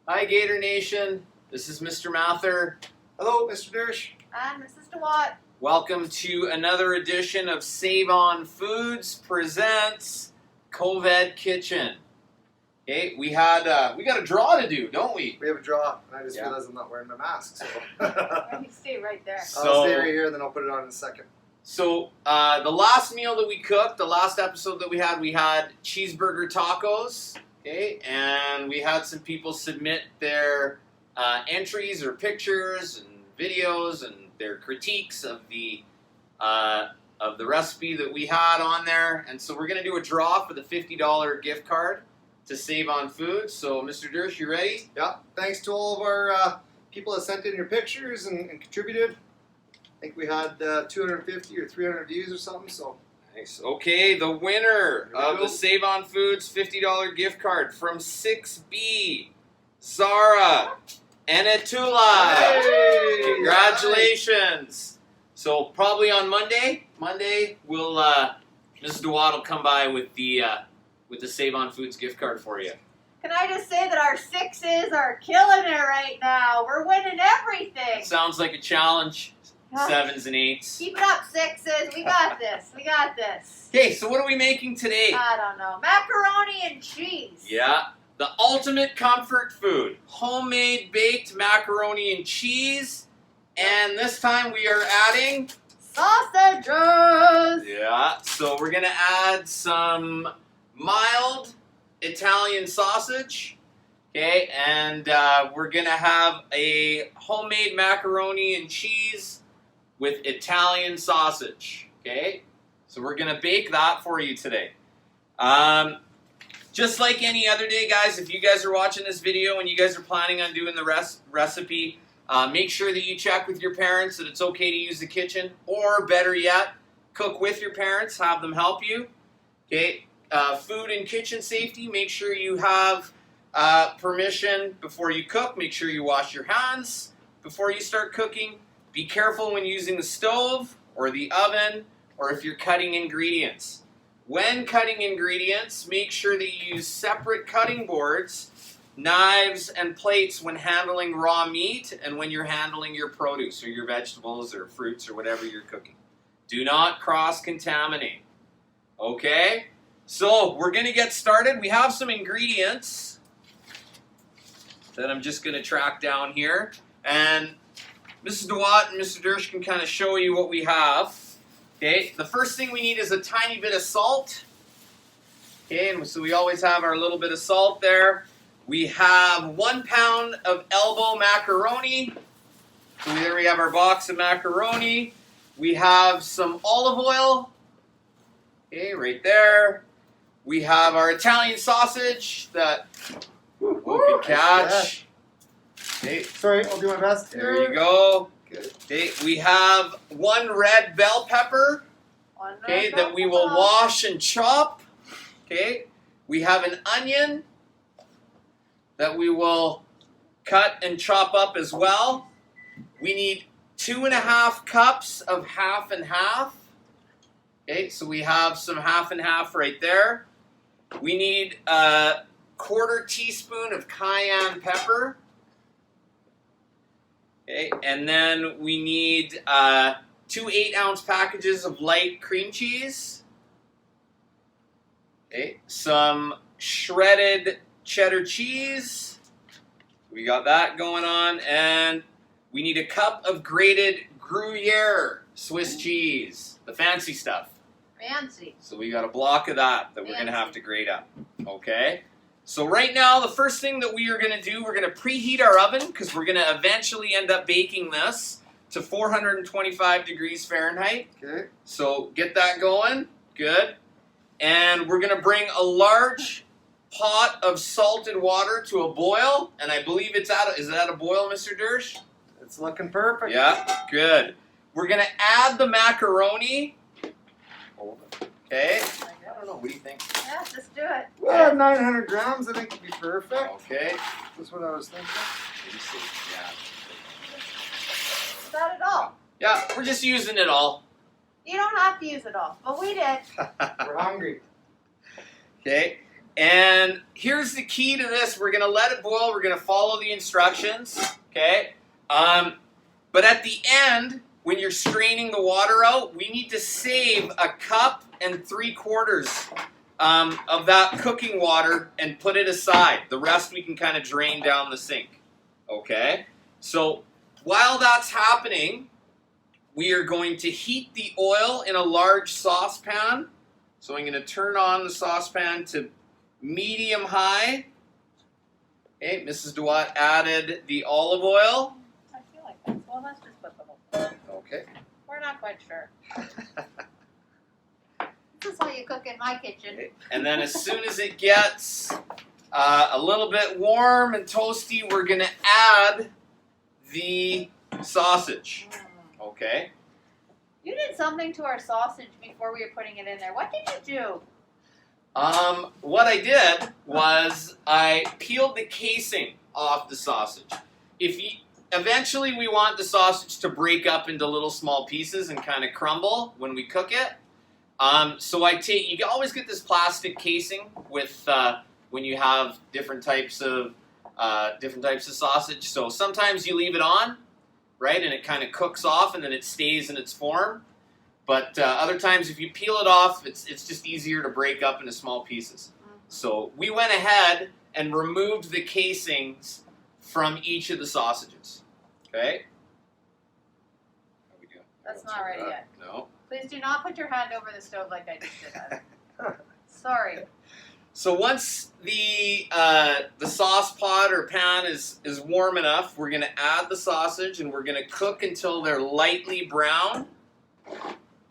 Hi, Gator Nation. This is Mr. Mather. Hello, Mr. Dersh. And Mrs. DeWatt. Welcome to another edition of Save On Foods presents COVID Kitchen. Okay, we got a draw to do, don't we? We have a draw, and I just Yeah. realized I'm not wearing my mask, so You stay right there. I'll stay right here, and then I'll put it on in a second. So the last meal that we cooked, the last episode that we had cheeseburger tacos. Okay, and we had some people submit their entries or pictures and videos and their critiques of the recipe that we had on there. And so we're gonna do a draw for the $50 gift card to Save On Food. So, Mr. Dersh, you ready? Yeah, thanks to all of our people that sent in your pictures and contributed. I think we had 250 or 300 views or something, so Nice. Okay, the winner Here we of go. the Save On Foods $50 gift card from 6B, Zara Anatula. Hey! Congratulations. So probably on Monday, we'll Mrs. DeWatt will come by with the Save On Foods gift card for you. Can I just say that our sixes are killing it right now? We're winning everything. Sounds like a challenge. 7s and 8s. Keep it up, sixes. We got this. We got this. Okay, so what are we making today? I don't know. Macaroni and cheese. Yeah, the ultimate comfort food. Homemade baked macaroni and cheese. And this time we are adding... Sausages. Yeah, so we're going to add some mild Italian sausage. Okay, and we're going to have a homemade macaroni and cheese with Italian sausage. Okay, so we're going to bake that for you today. Just like any other day, guys, if you guys are watching this video and you guys are planning on doing the recipe, make sure that you check with your parents that it's okay to use the kitchen, or better yet, cook with your parents, have them help you. Okay, food and kitchen safety, make sure you have permission before you cook. Make sure you wash your hands before you start cooking. Be careful when using the stove or the oven, or if you're cutting ingredients. When cutting ingredients, make sure that you use separate cutting boards, knives, and plates when handling raw meat and when you're handling your produce or your vegetables or fruits or whatever you're cooking. Do not cross-contaminate. Okay? So, we're going to get started. We have some ingredients that I'm just going to track down here. And Mrs. DeWatt and Mr. Dersh can kind of show you what we have. Okay, the first thing we need is a tiny bit of salt. Okay, and so we always have our little bit of salt there. We have 1 pound of elbow macaroni. So there we have our box of macaroni. We have some olive oil. Okay, right there. We have our Italian sausage that we could catch. Okay, sorry, I'll do my best. there you go. Good. Okay, we have 1 red bell pepper. Okay, that we will wash and chop. Okay, we have an onion that we will cut and chop up as well. We need 2.5 cups of half and half. Okay, so we have some half and half right there. We need a 1/4 teaspoon of cayenne pepper. Okay, and then we need 2 8-ounce packages of light cream cheese. Okay, some shredded cheddar cheese. We got that going on. And we need a cup of grated Gruyere Swiss cheese, the fancy stuff. Fancy. So we got a block of that we're going to have to grate up. Okay? So right now, the first thing that we are going to do, we're going to preheat our oven because we're going to eventually end up baking this to 425 degrees Fahrenheit. Okay. So get that going. Good. And we're going to bring a large pot of salted water to a boil. And I believe is it at a boil, Mr. Dersh? It's looking perfect. Yeah, good. We're going to add the macaroni. Okay. I don't know. What do you think? Yeah, let's do it. Well, 900 grams, I think would be perfect. Okay. That's what I was thinking. Let me see. Yeah. Is that it all? Yeah, we're just using it all. You don't have to use it all, but we did. We're hungry. Okay. And here's the key to this. We're going to let it boil. We're going to follow the instructions. Okay? But at the end, when you're straining the water out, we need to save 1 3/4 cups of that cooking water and put it aside. The rest we can kind of drain down the sink. Okay? So while that's happening, we are going to heat the oil in a large saucepan. So I'm going to turn on the saucepan to medium high. Okay, Mrs. DeWatt added the olive oil. I feel like that. Well, let's just put the whole thing. Okay. We're not quite sure. This is how you cook in my kitchen. Okay. And then as soon as it gets a little bit warm and toasty, we're going to add the sausage. Okay. You did something to our sausage before we were putting it in there. What did you do? What I did was I peeled the casing off the sausage. Eventually we want the sausage to break up into little small pieces and kind of crumble when we cook it. So you always get this plastic casing with when you have different types of sausage. So sometimes you leave it on, right, and it kind of cooks off and then it stays in its form. But other times, if you peel it off, it's just easier to break up into small pieces. So we went ahead and removed the casings from each of the sausages. Okay? How we doing? That's not ready yet. No. Please do not put your hand over the stove like I just did. Sorry. So once the sauce pot or pan is warm enough, we're going to add the sausage and we're going to cook until they're lightly brown.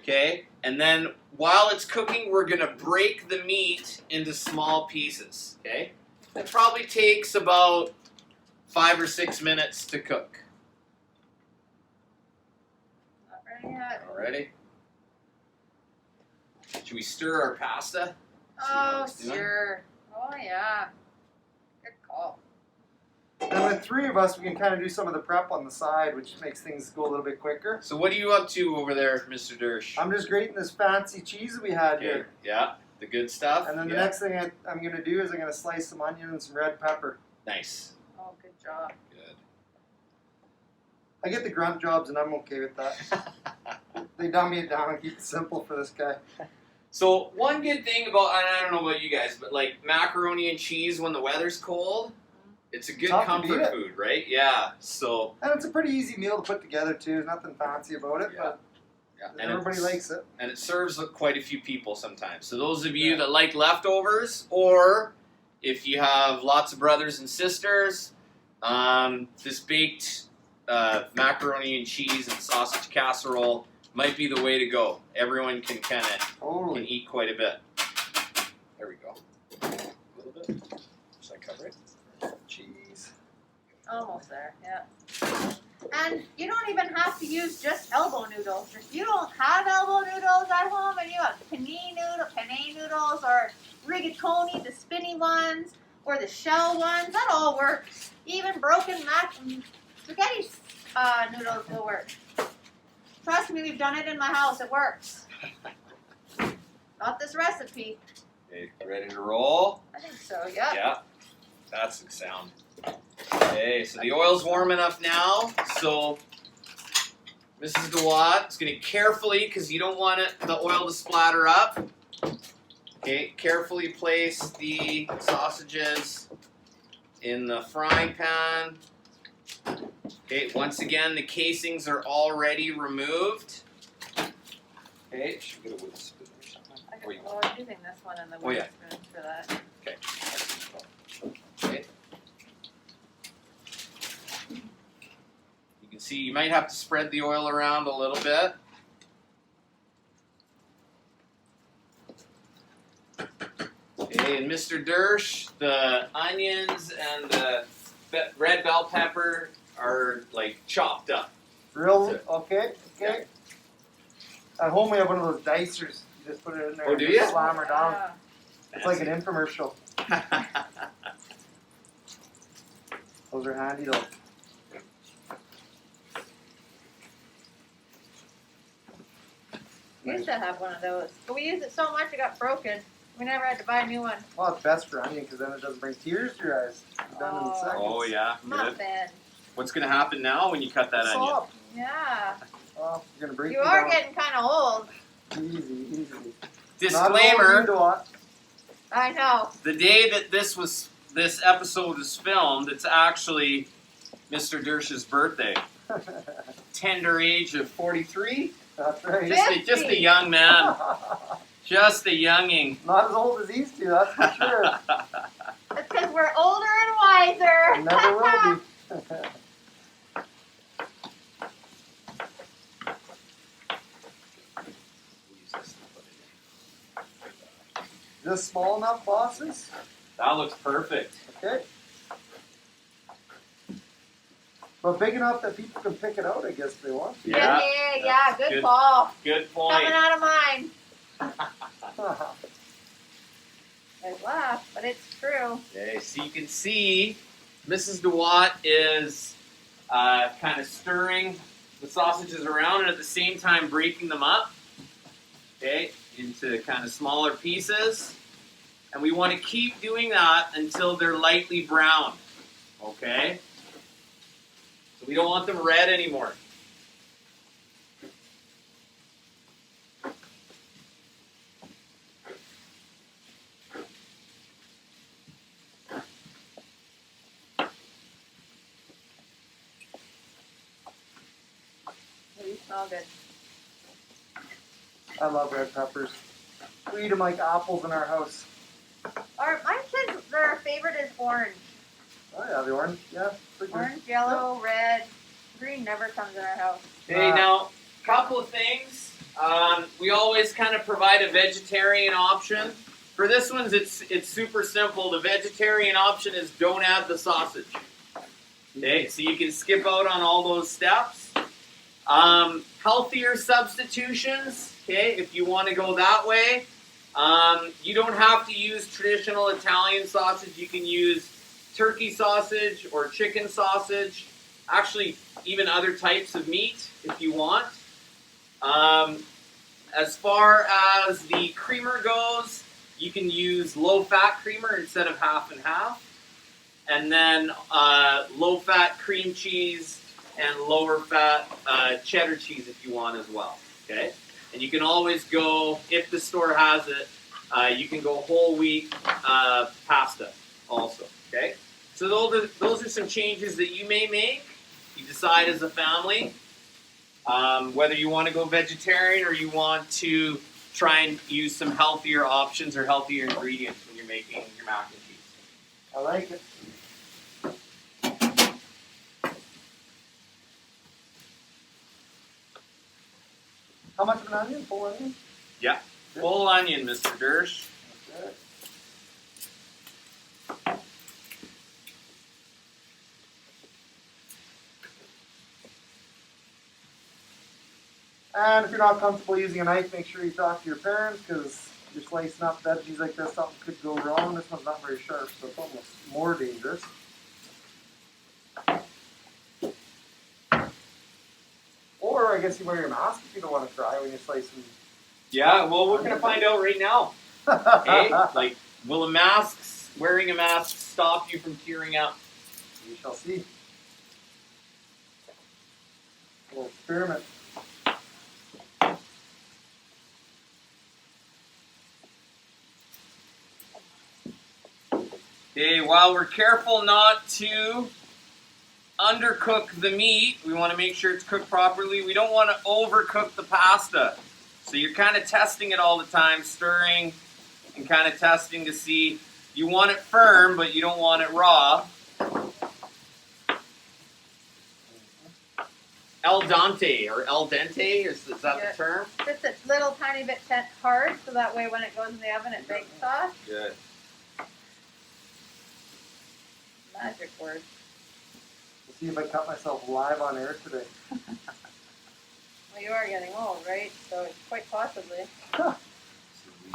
Okay, and then while it's cooking, we're going to break the meat into small pieces. Okay, it probably takes about 5 or 6 minutes to cook. Not ready yet. Alrighty. Should we stir our pasta? Oh, sure. Oh, yeah. Good call. And with 3 of us, we can kind of do some of the prep on the side, which makes things go a little bit quicker. So what are you up to over there, Mr. Dersh? I'm just grating this fancy cheese that we had here. Yeah, the good stuff. And then the Yeah. next thing I'm going to do is I'm going to slice some onion and some red pepper. Nice. Oh, good job. Good. I get the grunt jobs, and I'm okay with that. They dumb it down and keep it simple for this guy. So one good thing about, and I don't know about you guys, but like macaroni and cheese when the weather's cold, it's a good Tough to comfort beat it. food, right? Yeah. So And it's a pretty easy meal to put together, too. There's nothing fancy about it, Yeah. but everybody likes it. And it serves quite a few people sometimes. So those of you that like leftovers, or if you have lots of brothers and sisters, this baked macaroni and cheese and sausage casserole might be the way to go. Everyone can can Totally. eat quite a bit. There we go. A little bit. Should I cover it? Cheese. Almost there, yeah. And you don't even have to use just elbow noodles. If you don't have elbow noodles at home and you have penne noodles, or rigatoni, the spinny ones, or the shell ones, that all works. Even broken spaghetti noodles will work. Trust me, we've done it in my house. It works. Not this recipe. Okay, ready to roll? I think so, yeah. Yeah. That's the sound. Okay, so the oil's warm enough now. So Mrs. DeWatt is going to carefully, because you don't want the oil to splatter up. Okay, carefully place the sausages in the frying pan. Okay, once again, the casings are already removed. Okay, should we get a wooden spoon or something? I'm using this one and the Oh, yeah. wooden spoon for that. Okay. Okay. You can see you might have to spread the oil around a little bit. Okay, and Mr. Dersh, the onions and the red bell pepper are like chopped up. Real, okay. At home, we have one of those dicers. You just put it in there Oh, and do just ya? slam her down. Yeah. It's like an infomercial. Those are handy, though. We used to have one of those, but we used it so much it got broken. We never had to buy a new one. Well, it's best for onion because then it doesn't bring tears to your eyes. It's done in seconds. Oh yeah, good. Muffin. What's gonna happen now when you cut that onion? Salt. Yeah. Oh, you're gonna break You me are down. getting kind of old. Easy. Disclaimer: I know. the day that this episode was filmed, it's actually Mr. Dersh's birthday. Tender age of 43. That's right. Just a young man. Just a younging. Not as old as these two, that's for sure. It's because we're older and wiser. And never will be. Just small enough, bosses? That looks perfect. Okay. But big enough that people can pick it out, I guess, if they want to. Yeah. Good call. Good point. Coming out of mine. I laugh, but it's true. Okay, so you can see Mrs. DeWatt is kind of stirring the sausages around and at the same time breaking them up, okay, into kind of smaller pieces. And we want to keep doing that until they're lightly brown, okay? So we don't want them red anymore. You smell good. I love red peppers. We eat them like apples in our house. My kids, their favorite is orange. Oh yeah, the orange. Yeah, pretty good. Orange, yellow, red. Green never comes in our house. Okay, now, couple of things. We always kind of provide a vegetarian option. For this one, it's super simple. The vegetarian option is don't add the sausage. Okay, so you can skip out on all those steps. Healthier substitutions, okay, if you want to go that way. You don't have to use traditional Italian sausage. You can use turkey sausage or chicken sausage. Actually, even other types of meat if you want. As far as the creamer goes, you can use low-fat creamer instead of half and half. And then low-fat cream cheese and lower-fat cheddar cheese if you want as well. Okay? And you can always go, if the store has it, you can go whole wheat pasta also. Okay? So those are some changes that you may make. You decide as a family whether you want to go vegetarian or you want to try and use some healthier options or healthier ingredients when you're making your mac and cheese. I like it. How much of an onion? Full onion? Yeah. Full onion, Mr. Dersh. Okay. And if you're not comfortable using a knife, make sure you talk to your parents because you're slicing up veggies like this, something could go wrong. This one's not very sharp, so it's almost more dangerous. Or I guess you wear your mask if you don't want to try when you're slicing. Yeah, well, we're going to find out right now. Okay? Like, will wearing a mask stop you from tearing up? We shall see. A little experiment. Okay, while we're careful not to undercook the meat, we want to make sure it's cooked properly. We don't want to overcook the pasta. So you're kind of testing it all the time, stirring and kind of testing to see. You want it firm, but you don't want it raw. El dente, or el dente, is that the term? Just a little tiny bit hard, so that way when it goes in the oven it breaks off. Good. Magic word. We'll see if I cut myself live on air today. Well, you are getting old, right? So it's quite possibly. You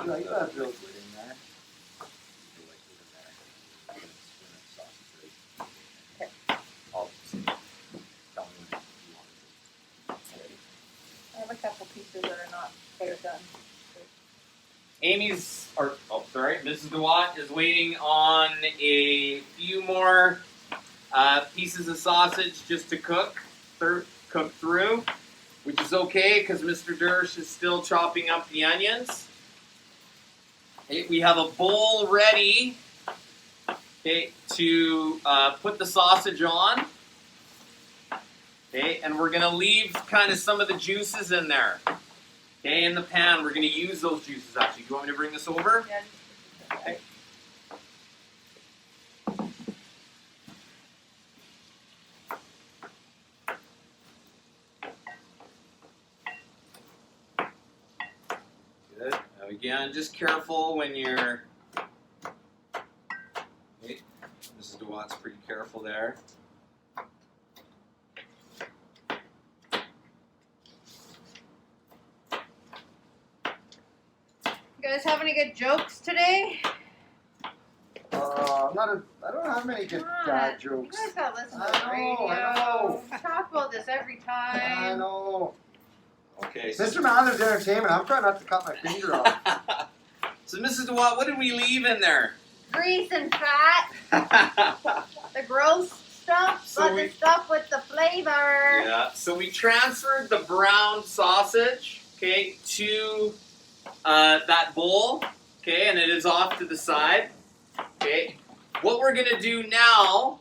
like that, Joe? I have a couple pieces that are not quite done. Amy's, or, oh, Sorry, Mrs. DeWatt is waiting on a few more pieces of sausage just to cook through, which is okay because Mr. Dersh is still chopping up the onions. Okay, we have a bowl ready, okay, to put the sausage on. Okay, and we're gonna leave kind of some of the juices in there. Okay, in the pan, we're gonna use those juices actually. Do you want me to bring this over? Yeah. Okay. Good. Now again, just careful when you're. Okay. Mrs. DeWatt's pretty careful there. You guys have any good jokes today? I don't have many good Come dad on. You jokes. guys gotta listen to I the know, radio. I know. We talk about this every time. I know. Okay. Mr. Mather's entertainment. I'm trying not to cut my finger off. So, Mrs. DeWatt, what did we leave in there? Grease and fat, the gross stuff, So but we- the stuff with the flavor. Yeah. So we transferred the brown sausage, okay, to that bowl, okay, and it is off to the side, okay. What we're gonna do now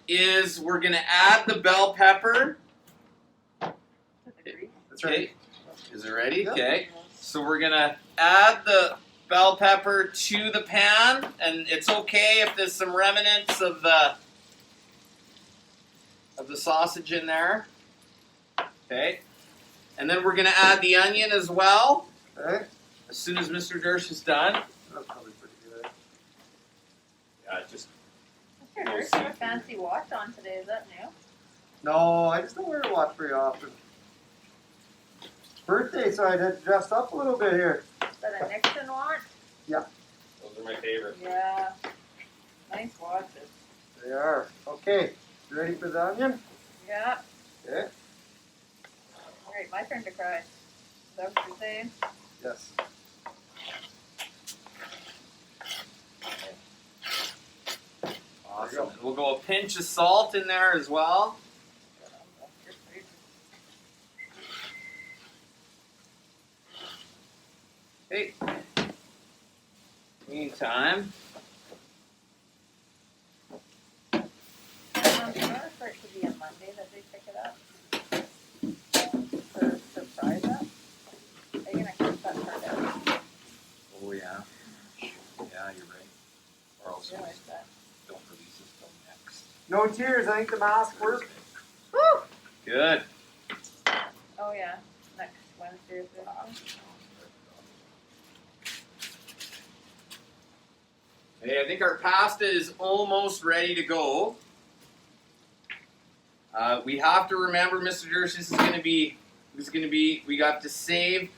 is we're gonna add the bell pepper. That's right. Okay. Is it ready? Yep. Okay. So we're gonna add the bell pepper to the pan, and it's okay if there's some remnants of the sausage in there. Okay. And then we're gonna add the onion as well. Okay. As soon as Mr. Dersh is done. That's probably pretty good. Yeah, just Mr. Dirk got a fancy watch on today. Is that new? No, I just don't wear a watch very often. It's birthday, so I had dressed up a little bit here. Is that a Nixon watch? those are my favorite. Yeah. Nice watches. They are. Okay. You ready for the onion? Yeah. Okay. Alright, my turn to cry. Is that what you're saying? Yes. Awesome. We'll go a pinch of salt in there as well. Okay. Meantime, For it to be a Monday that they pick it up. For surprise up. Are you gonna cut that part out? oh yeah, you're right. Or else Realize that. don't release it till next. No tears. I think the mask works. Woo! Good. Oh yeah. Next Wednesday or Thursday. Hey, I think our pasta is almost ready to go. We have to remember, Mr. Dersh, this is going to be, we got to save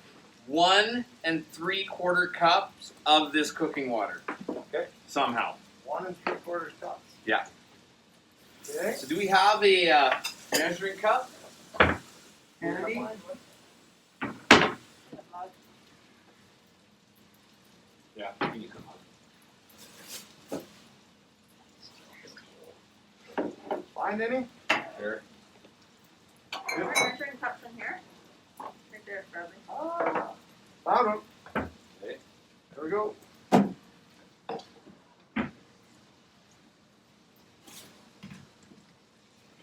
1 3/4 cups of this cooking water. Okay. Somehow. 1 3/4 cups. Yeah. Okay. So do we have a measuring cup? Handy. Yeah. We need a mug. Find any? There. Are measuring cups in here? Right there, probably. Ah, found one. Okay. There we go.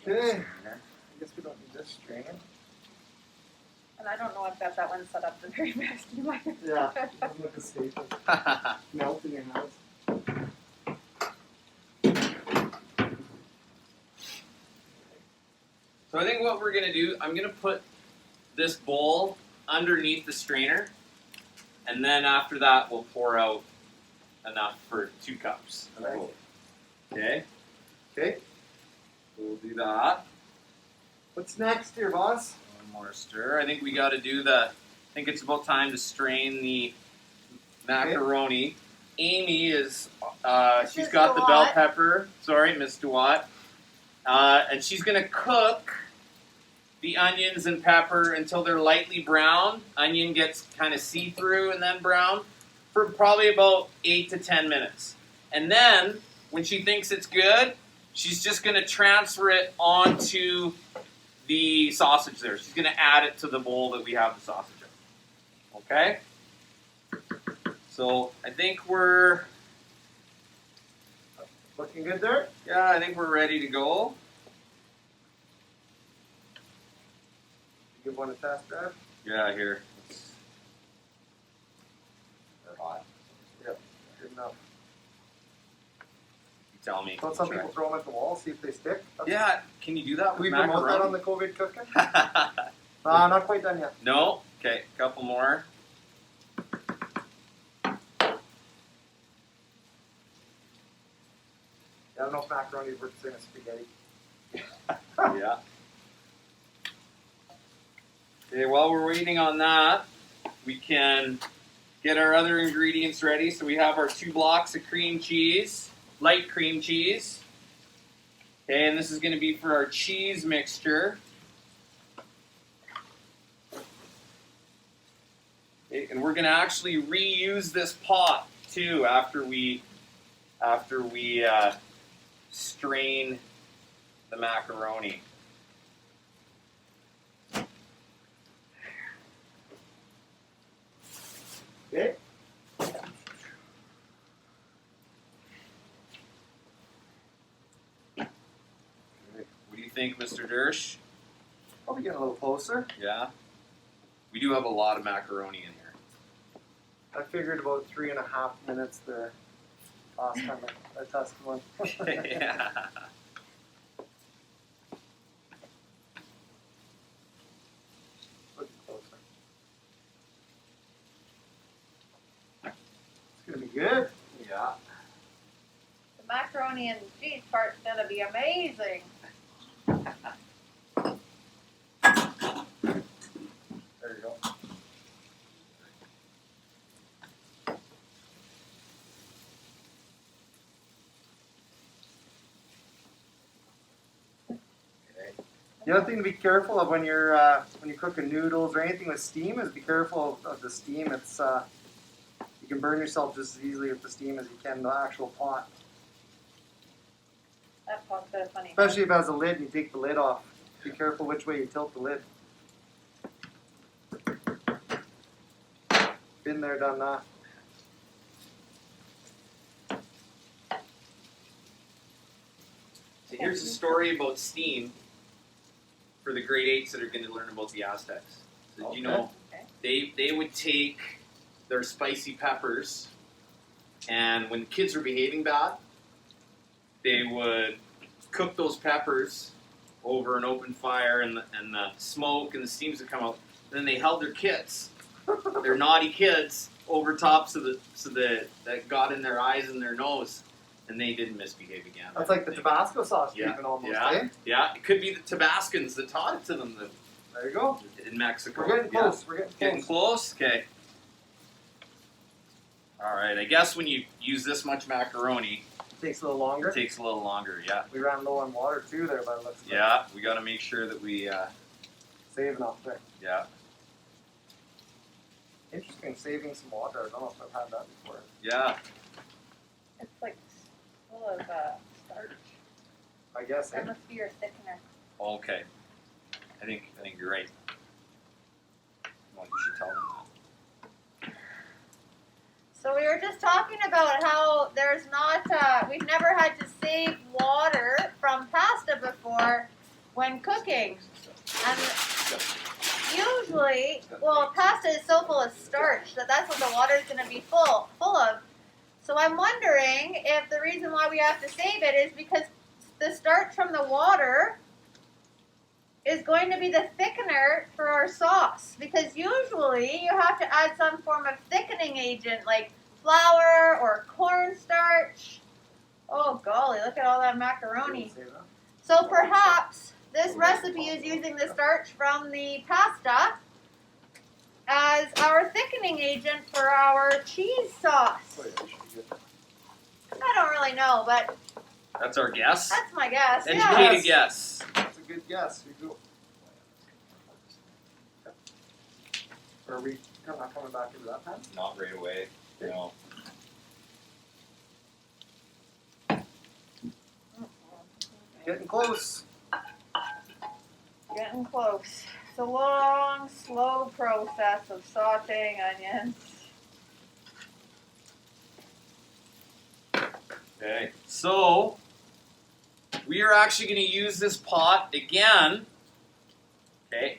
Okay. I guess we don't need this strainer. And I don't know if I've got that one set up the very best. You might. Yeah. Doesn't look as safe as melt in your house. So I think what we're going to do, I'm going to put this bowl underneath the strainer, and then after that we'll pour out enough for 2 cups. Right. Okay, Okay. we'll do that. What's next here, boss? One more stir. I think we got to do I think it's about time to strain the macaroni. Amy is, she's Mrs. got the bell DeWatt. pepper. Sorry, Miss DeWatt. And she's going to cook the onions and pepper until they're lightly brown. Onion gets kind of see-through and then brown. for probably about 8 to 10 minutes. And then, when she thinks it's good, she's just going to transfer it onto the sausage there. She's going to add it to the bowl that we have the sausage in. Okay? So, I think we're... Looking good there? Yeah, I think we're ready to go. Give one a test drive. Yeah, here. They're hot. Yep, good enough. You tell me. Don't some Try. people throw them at the wall, see if they stick? Yeah, can you do that Can with we promote that on macaroni? the COVID cooking? Not quite done yet. No? Okay, couple more. I don't know if macaroni is worth saying spaghetti. Yeah. Okay, while we're waiting on that, we can get our other ingredients ready. So we have our 2 blocks of cream cheese, light cream cheese. Okay, and this is going to be for our cheese mixture. Okay, and we're going to actually reuse this pot too after we strain the macaroni. Okay. What do you think, Mr. Dersh? Probably getting a little closer. Yeah? We do have a lot of macaroni in here. I figured about 3.5 minutes there last time I tested one. Yeah. Looking closer. It's gonna be good. Yeah. The macaroni and cheese part's gonna be amazing. There you go. Okay. The other thing to be careful of when you're cooking noodles or anything with steam is be careful of the steam. It's you can burn yourself just as easily with the steam as you can in the actual pot. That pot's kind of funny. Especially if it has a lid and you take the lid off. Be careful which way you tilt the lid. Been there, done that. So here's a story about steam for the grade 8s that are going to learn about the Aztecs. So did you know Okay. they would take their spicy peppers, and when kids were behaving bad, they would cook those peppers over an open fire, and the smoke and the steams would come out. And then they held their kids, their naughty kids, over top so that got in their eyes and their nose, and they didn't misbehave again. That's like the Tabasco sauce Yeah, treatment almost, yeah. eh? Yeah, it could be the Tabascans that taught it to them There you go. in Mexico. We're getting Yeah. close. We're getting Getting close. close? Okay. Alright, I guess when you use this much macaroni, Takes a little longer. it takes a little longer, yeah. We ran low on water too there by the looks of it. Yeah, we gotta make sure that we, Saving off there. yeah. Interesting, saving some water. I don't know if I've had that before. Yeah. It's like full of starch. I guess. That must be your thickener. Okay. I think you're right. Well, you should tell them that. So we were just talking about how there's not, we've never had to save water from pasta before when cooking. And usually, well, pasta is so full of starch that that's what the water is going to be full of. So I'm wondering if the reason why we have to save it is because the starch from the water is going to be the thickener for our sauce. Because usually you have to add some form of thickening agent like flour or cornstarch. Oh golly, look at all that macaroni. Save that. So perhaps this recipe is using the starch from the pasta as our thickening agent for our cheese sauce. Oh, yeah, should be good. I don't really know, but That's our guess. that's my guess. Yeah. Educated guess. That's a good guess. You go. Or are we not coming back into that time? Not right away. No. Getting close. Getting close. It's a long, slow process of sauteing onions. Okay, so we are actually going to use this pot again. Okay,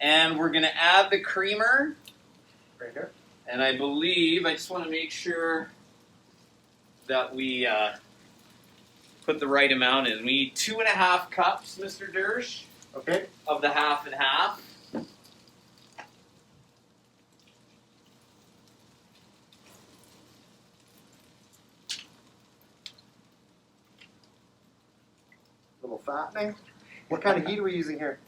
and we're going to add the creamer. Right here. And I believe, I just want to make sure that we put the right amount in. We need 2.5 cups, Mr. Dersh, Okay. of the half and half. Little fattening. What kind of heat are we using here?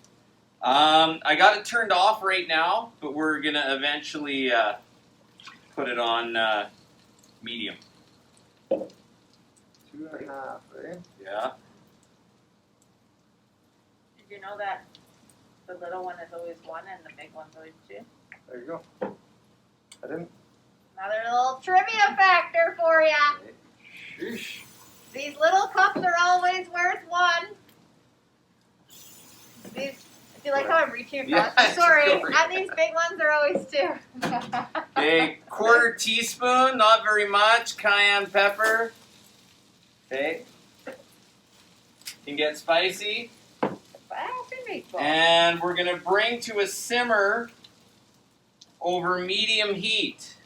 I got it turned off right now, but we're going to eventually put it on medium. 2.5, eh? Yeah. Did you know that the little one is always 1 and the big one's always 2? There you go. I didn't. Another little trivia factor for ya. Sheesh. These little cups are always worth 1. These, if you like how I'm reaching across, Yeah, sorry. sorry. And these big ones are always 2. A 1/4 teaspoon, not very much, cayenne pepper. Okay. Can get spicy. And we're going to bring to a simmer over medium heat.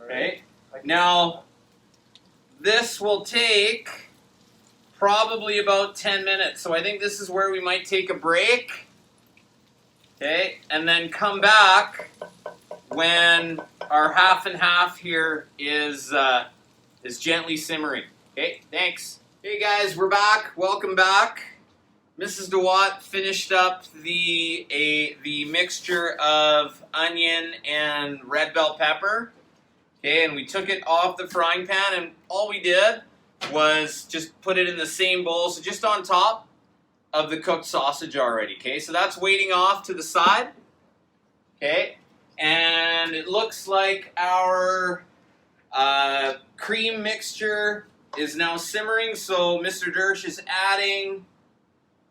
Okay. Now, this will take probably about 10 minutes. So I think this is where we might take a break. Okay. And then come back when our half and half here is gently simmering. Okay, thanks. Hey guys, we're back. Welcome back. Mrs. DeWatt finished up the mixture of onion and red bell pepper. Okay, and we took it off the frying pan, and all we did was just put it in the same bowl, so just on top of the cooked sausage already. Okay, so that's waiting off to the side. Okay, and it looks like our cream mixture is now simmering, so Mr. Dersh is adding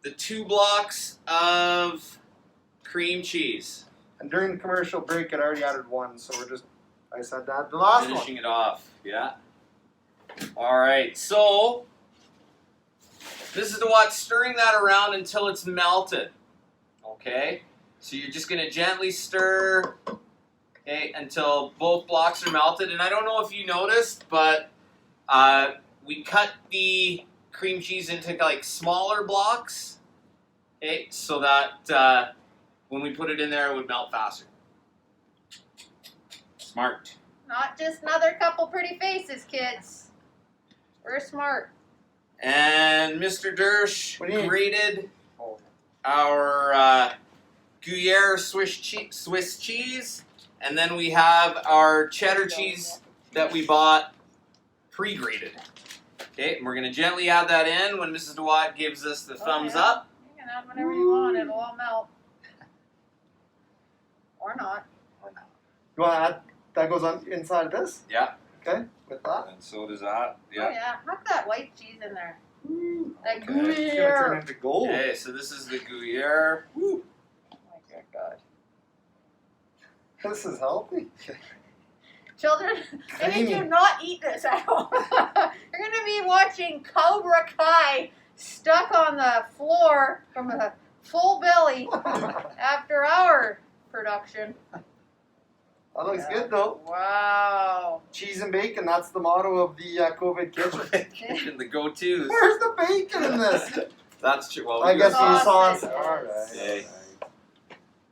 the 2 blocks of cream cheese. And during the commercial break, it already added 1, so we're just, I said that the last Finishing one. it off, yeah. All right, so this is what, stirring that around until it's melted. Okay, so you're just going to gently stir, okay, until both blocks are melted. And I don't know if you noticed, but we cut the cream cheese into like smaller blocks, okay, so that when we put it in there, it would melt faster. Smart. Not just another couple pretty faces, kids. We're smart. And Mr. Dersh What do you need? grated Oh. our Gruyere Swiss cheese, and then we have our cheddar cheese that we bought pre-grated. Okay, and we're going to gently add that in when Mrs. DeWatt gives us the thumbs yeah. up. You can add whatever you want, it'll all melt. Or not. You want to add, that goes on inside of this? Yeah. Okay, with that. And so does that. Oh yeah, have that white cheese in there. That Okay. It's going to turn Gruyere. into gold. Okay, so this is the Gruyere. Woo. Oh my God. This is healthy. Children, maybe Creamy. do not eat this at home. You're going to be watching Cobra Kai stuck on the floor from a full belly after our production. That looks Yeah. good though. Wow. Cheese and bacon, that's the motto of the COVID kitchen. The go-tos. Where's the bacon in this? That's true. Well, I we guess got you sauce. Sausages. Alright. Okay.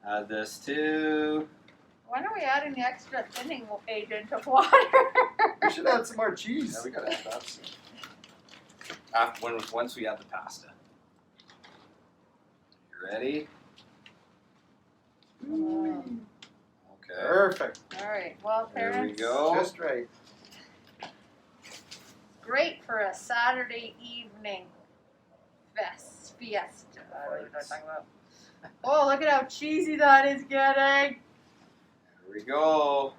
Add this too. When are we adding the extra thinning agent of water? We should add some more cheese. Yeah, we gotta add that soon. Once we add the pasta. You ready? Okay. Perfect. All right. Well, There we parents, go. Just right. great for a Saturday evening fiesta. I don't know what I'm talking about. Oh, look at how cheesy that is getting. There we go.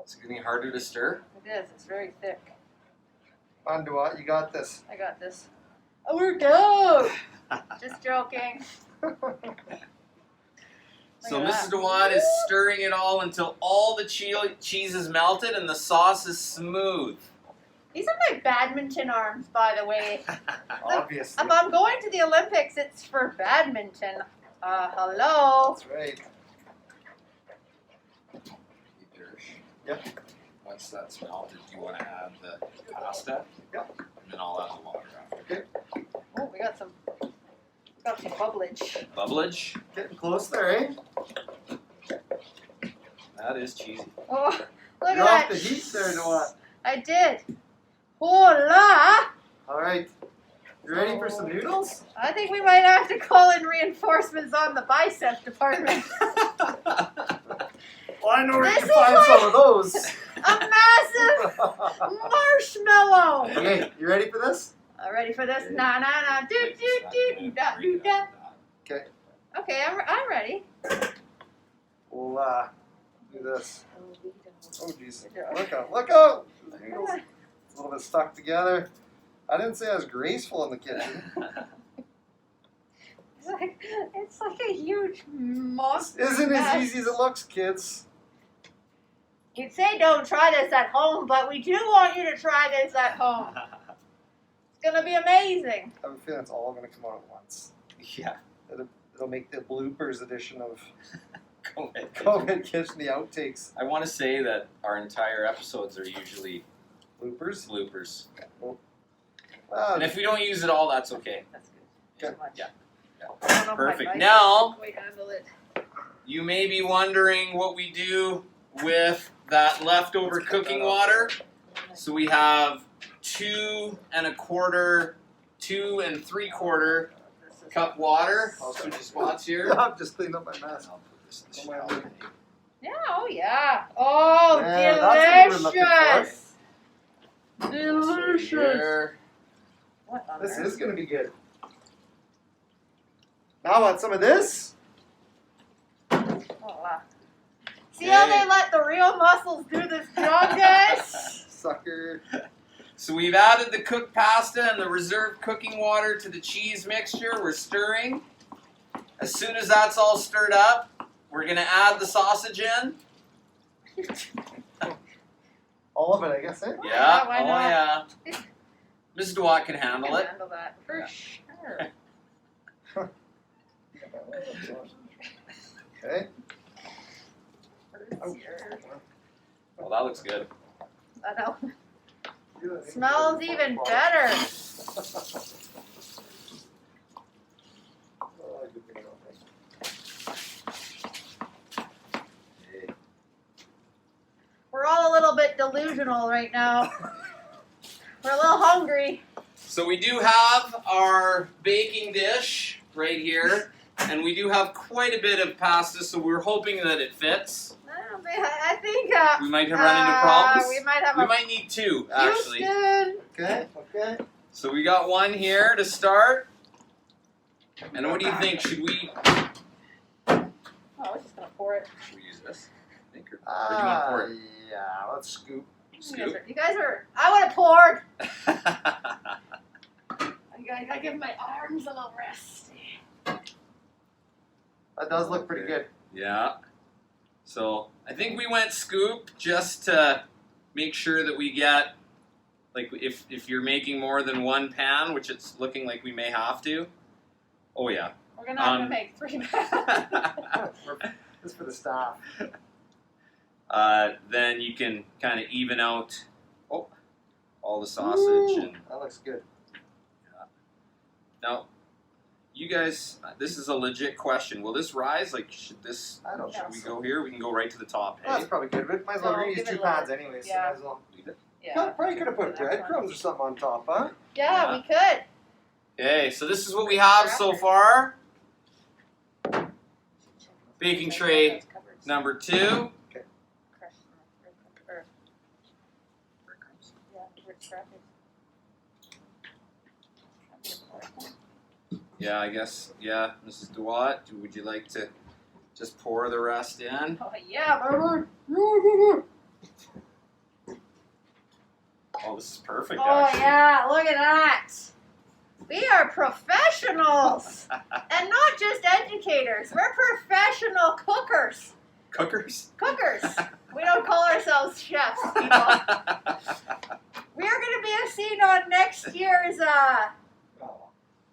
Is it getting harder to stir? It It is. It's very thick. On Duat, you got this. I got this. I worked out. Just joking. So Look at Mrs. that. Dewad is stirring it all until all the cheese is melted and the sauce is smooth. These are my badminton arms, by the way. Obviously. If I'm going to the Olympics, it's for badminton. Hello. That's right. Yep. Once that's melted, do you want to add the pasta? Yep. And then I'll add the water after. Oh, we got some bubblage. Bubblage? Getting close there, eh? That is cheesy. Oh, look You're at off that. the heat there, Duat. I did. Hola! All right. You ready for some noodles? I think we might have to call in reinforcements on the bicep department. Well, I know where you This can is find like- some of those. A massive marshmallow. Okay, you ready for this? Ready for this? Na na na do do do da do da. Okay. Okay, I'm ready. We'll do this. Oh, jeez. Look out. Look out! The noodles. It's a little bit stuck together. I didn't say I was graceful in the kitchen. It's like a huge monster. Isn't mess. as easy as it looks, kids. You'd say don't try this at home, but we do want you to try this at home. It's gonna be amazing. I have a feeling it's all going to come out at once. Yeah. It'll make the bloopers edition of Go ahead. COVID Kitchen, the outtakes. I want to say that our entire episodes are usually Bloopers? bloopers. Ah, And if we don't use it all, that's okay. That's good. Okay. Too much. Yeah. I don't know if my Perfect. bicep Now- can quite handle it. You may be wondering what we do with that leftover Let's cut cooking that off. water. So we have 2 1/4, 2 3/4 This is- cup water. I'll switch spots here. I've just cleaned up my mess. I'll put this in Oh, my the shower. God. Yeah, oh yeah. Oh, Yeah, that's what we're delicious. So Delicious. here. What on This earth? is going to be good. Now I want some of this. Oh, wow. See how they let the real muscles do this job, guys? Sucker. So we've added the cooked pasta and the reserved cooking water to the cheese mixture. We're stirring. As soon as that's all stirred up, we're going to add the sausage in. All of it, I guess, eh? Why Yeah, not? Why oh not? yeah. Mrs. DeWatt can I handle can it. handle that for Yeah. sure. Okay. Where's your- Well, that looks good. I know. Smells even better. We're all a little bit delusional right now. We're a little hungry. So we do have our baking dish right here, and we do have quite a bit of pasta, so we're hoping that it fits. I think We might have run into problems. we might have We a might need 2, actually. Houston. Okay, okay. So we got one here to start. And what do you think? Should we Oh, I was just gonna pour it. use this? I think, or do you want to pour it? Yeah, let's scoop. Scoop. You guys are. I would have poured. I gotta give my arms a little rest. That does look pretty good. Yeah. So I think we went scoop just to make sure that we get, like, if you're making more than one pan, which it's looking like we may have to. Oh yeah. We're gonna have to Um, make 3 pounds. This is for the staff. Then you can kind of even out all the sausage. And That looks good. now, you guys, this is a legit question. Will this rise? Like, should I don't should think we so. go here? We can go right to the top. Well, Hey? that's probably good. But might as well So, reuse give it 2 a little- pans anyways. yeah. So might as well. Leave it. Yeah. Probably could have put breadcrumbs or something on top, huh? Yeah, we could. Okay, so this is what we have so far. Baking tray number 2. Yeah, I guess. Yeah, Mrs. DeWatt, would you like to just pour the rest in? Oh yeah, baby. Oh, this is perfect. Oh actually. yeah, look at that. We are professionals. And not just educators. We're professional cookers. Cookers. Cookers. We don't call ourselves chefs, people. We're gonna be seen on next year's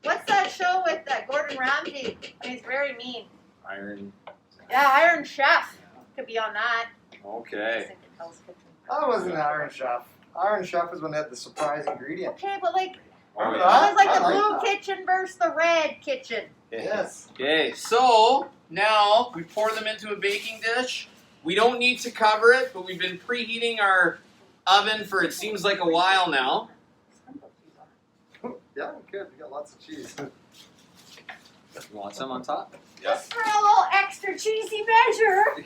what's that show with Gordon Ramsay? He's very mean. Iron. Yeah, Iron Chef could be on that. Okay. That wasn't Iron Chef. Iron Chef is when they had the surprise ingredient. Okay, but like Oh, Remember it yeah. was like I the like blue that. kitchen versus the red kitchen. Yes. Okay, so now we pour them into a baking dish. We don't need to cover it, but we've been preheating our oven for it seems like a while now. Yeah, good. We got lots of cheese. You want some on top? Just for a little extra cheesy measure.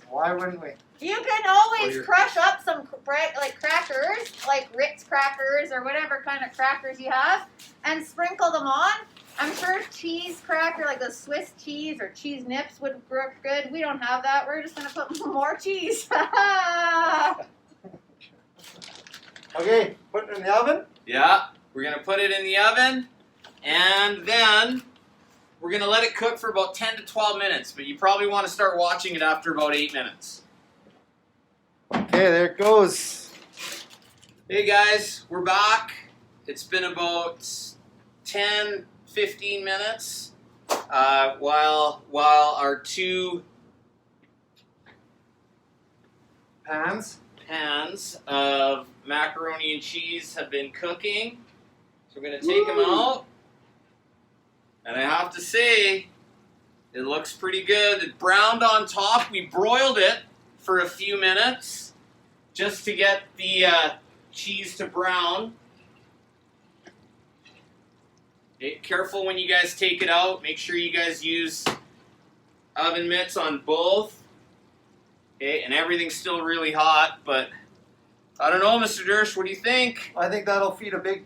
Why wouldn't we? You can always you're- crush up some like crackers, like Ritz crackers or whatever kind of crackers you have, and sprinkle them on. I'm sure cheese cracker, like the Swiss cheese or cheese nips would work good. We don't have that. We're just gonna put more cheese. Okay, put it in the oven. Yeah, we're gonna put it in the oven, and then we're gonna let it cook for about 10 to 12 minutes. But you probably want to start watching it after about 8 minutes. Okay, there it goes. Hey guys, we're back. It's been about 10, 15 minutes while our two Pans. pans of macaroni and cheese have been cooking. So we're going to take them out. And I have to say, it looks pretty good. It browned on top. We broiled it for a few minutes just to get the cheese to brown. Okay, careful when you guys take it out. Make sure you guys use oven mitts on both. Okay, and everything's still really hot, but I don't know, Mr. Dersh, what do you think? I think that'll feed a big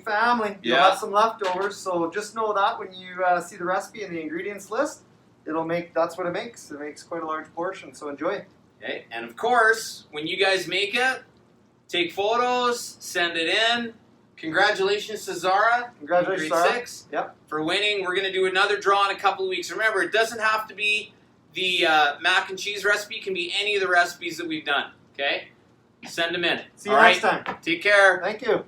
family. You'll Yeah. have some leftovers, so just know that when you see the recipe and the ingredients list, that's what it makes. It makes quite a large portion, so enjoy. Okay, and of course, when you guys make it, take photos, send it in. Congratulations to Zara, Congratulations, grade Zara. 6, Yep. for winning. We're going to do another draw in a couple of weeks. Remember, it doesn't have to be the mac and cheese recipe. It can be any of the recipes that we've done, okay? Send them in. See you All next right, time. take care. Thank you.